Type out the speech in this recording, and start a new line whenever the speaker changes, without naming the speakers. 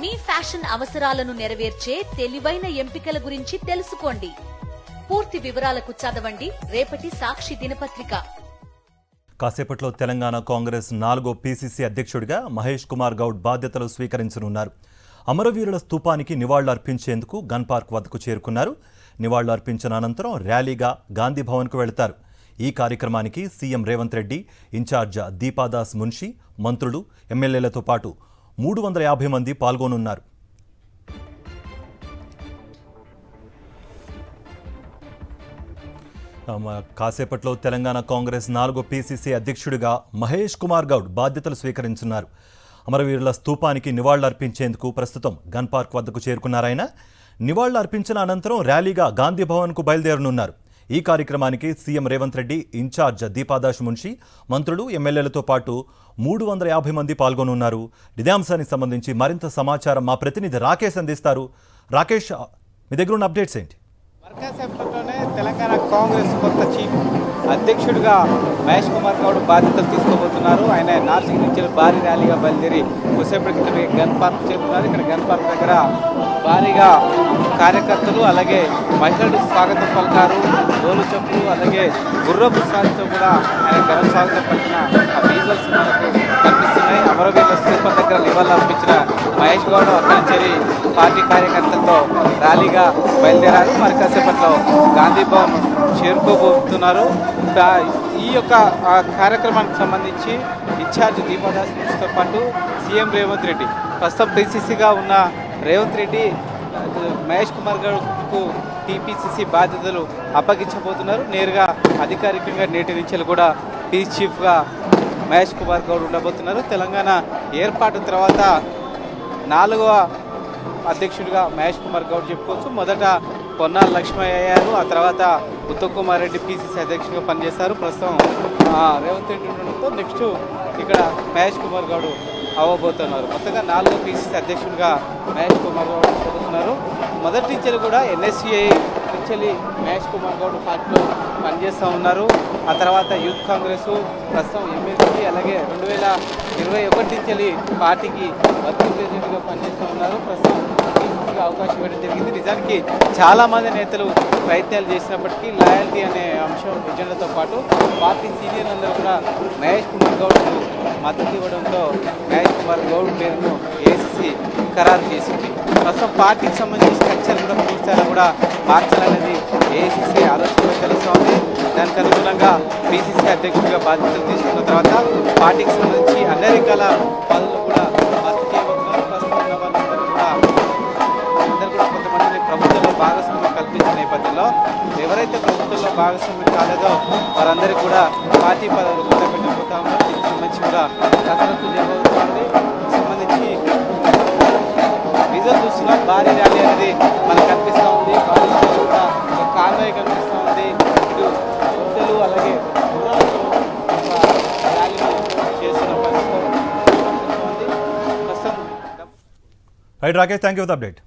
మీ fashion అవసరాలను నెరవేర్చే తెలివైన ఎంపికల గురించి తెలుసుకోండి. పూర్తి వివరాలకు చదవండి రేపటి సాక్షి దినపత్రిక.
కాసేపట్లో తెలంగాణ కాంగ్రెస్ 4వ పీసీసీ అధ్యక్షుడిగా మహేష్ కుమార్ గౌడ్ బాధ్యతలు స్వీకరించనున్నారు. అమరవీరుల స్తూపానికి నివాళులు అర్పించేందుకు గన్ పార్క్ వద్దకు చేరుకున్నారు. నివాళులు అర్పించిన అనంతరం ర్యాలీగా గాంధీ భవన్కు వెళతారు. ఈ కార్యక్రమానికి సీఎం రేవంత్ రెడ్డి, ఇన్ఛార్జ్ దీపాదాస్ మున్షి, మంత్రులు, ఎమ్మెల్యేలతో పాటు 350 మంది పాల్గొనున్నారు. కాసేపట్లో తెలంగాణ కాంగ్రెస్ 4వ పీసీసీ అధ్యక్షుడిగా మహేష్ కుమార్ గౌడ్ బాధ్యతలు స్వీకరించున్నారు. అమరవీరుల స్తూపానికి నివాళులు అర్పించేందుకు ప్రస్తుతం గన్ పార్క్ వద్దకు చేరుకున్నారాయన. నివాళులు అర్పించిన అనంతరం ర్యాలీగా గాంధీ భవన్కు బయలుదేరనున్నారు. ఈ కార్యక్రమానికి సీఎం రేవంత్ రెడ్డి, ఇన్ఛార్జ్ దీపాదాస్ మున్షి, మంత్రులు, ఎమ్మెల్యేలతో పాటు 350 మంది పాల్గొనున్నారు. ఇదే అంశానికి సంబంధించి మరింత సమాచారం మా ప్రతినిధి రాకేష్ అందిస్తారు. రాకేష్, మీ దగ్గర ఉన్న అప్డేట్స్ ఏంటి?
మర్కాసేపట్లోనే తెలంగాణ కాంగ్రెస్ కొత్త చీఫ్ అధ్యక్షుడిగా మహేష్ కుమార్ గౌడ్ బాధ్యతలు తీసుకోబోతున్నారు. ఆయన నార్సింగ్ నుంచి భారీ ర్యాలీగా బయలుదేరి కొద్దిసేపటి క్రితమే గన్ పార్క్ చేరుకున్నారు. ఇక్కడ గన్ పార్క్ దగ్గర భారీగా కార్యకర్తలు అలాగే మహిళలు స్వాగతం పలికారు. డోలు చెప్పులు అలాగే గుర్రపు స్వాగతం కూడా ఆయన ఘన స్వాగతం పలికిన ఆ విజువల్స్ మనకు కనిపిస్తున్నాయి. అమరవీరుల స్తూపం దగ్గర నివాళులు అర్పించిన మహేష్ గౌడ్ అక్కడి చేరి పార్టీ కార్యకర్తలతో ర్యాలీగా బయలుదేరారు. మరి కాసేపట్లో గాంధీ భవన్ చేరుకోబోతున్నారు. ఈ యొక్క కార్యక్రమానికి సంబంధించి ఇన్ఛార్జ్ దీపాదాస్ మున్షితో పాటు సీఎం రేవంత్ రెడ్డి, ప్రస్తుతం పీసీసీగా ఉన్న రేవంత్ రెడ్డి మహేష్ కుమార్ గౌడ్కు టీపీసీసీ బాధ్యతలు అప్పగించబోతున్నారు. నేరుగా అధికారికంగా నేటి నుంచి కూడా పీసీ చీఫ్గా మహేష్ కుమార్ గౌడ్ ఉండబోతున్నారు. తెలంగాణ ఏర్పాటు తర్వాత 4వ అధ్యక్షుడిగా మహేష్ కుమార్ గౌడ్ చెప్పుకోవచ్చు. మొదట పొన్నాల లక్ష్మయ్య అయ్యారు. ఆ తర్వాత ఉత్తమ్ కుమార్ రెడ్డి పీసీసీ అధ్యక్షుడిగా పనిచేస్తారు. ప్రస్తుతం రేవంత్ రెడ్డి ఉండడంతో నెక్స్ట్ ఇక్కడ మహేష్ కుమార్ గౌడ్ అవ్వబోతున్నారు. మొత్తంగా 4వ పీసీసీ అధ్యక్షుడిగా మహేష్ కుమార్ గౌడ్ చెబుతున్నారు. మొదటి నుంచి కూడా ఎన్ఎస్సీఐ నుంచి మహేష్ కుమార్ గౌడ్ పార్టీలో పనిచేస్తూ ఉన్నారు. ఆ తర్వాత యూత్ కాంగ్రెస్, ప్రస్తుతం ఎమ్మెల్సీ, అలాగే 2021 నుంచి పార్టీకి వర్కింగ్ ప్రెసిడెంట్గా పనిచేస్తూ ఉన్నారు. ప్రస్తుతం అవకాశం ఇవ్వడం జరిగింది. నిజానికి చాలామంది నేతలు ప్రయత్నాలు చేసినప్పటికీ లాయల్టీ అనే అంశం ఎజెండాతో పాటు పార్టీ సీనియర్ అందరూ కూడా మహేష్ కుమార్ గౌడ్కు మద్దతు ఇవ్వడంతో మహేష్ కుమార్ గౌడ్ పేరును ఏసీసీ ఖరారు చేసింది. ప్రస్తుతం పార్టీకి సంబంధించిన స్ట్రక్చర్ కూడా పూర్తిగా కూడా మార్చాలనేది ఏసీసీ ఆలోచన తెలుస్తోంది. దానికి అనుగుణంగా పీసీసీ అధ్యక్షుడిగా బాధ్యతలు తీసుకున్న తర్వాత పార్టీకి సంబంధించి అన్ని రకాల పనులు కూడా మద్దతు చేయబోతున్నారు. ప్రస్తుతం ఉన్న వాళ్ళందరూ కూడా కొంతమందిని ప్రభుత్వంలో భాగస్వామ్యం కల్పించిన నేపథ్యంలో ఎవరైతే ప్రభుత్వంలో భాగస్వామ్యం కాలేదో వారందరికీ కూడా పార్టీ పదవులు కూడా పెట్టబోతా ఉన్నారు. దీనికి సంబంధించి కూడా కసరత్తు చేయబోతుంది. సంబంధించి విజువల్ చూస్తున్న భారీ ర్యాలీ అనేది మనకు కనిపిస్తూ ఉంది. భారీ కూడా కాన్వాయ్ కనిపిస్తూ ఉంది. ఇటు వృద్ధులు అలాగే ర్యాలీ చేస్తున్న పరిస్థితి.
Right Rakesh, thank you for the update.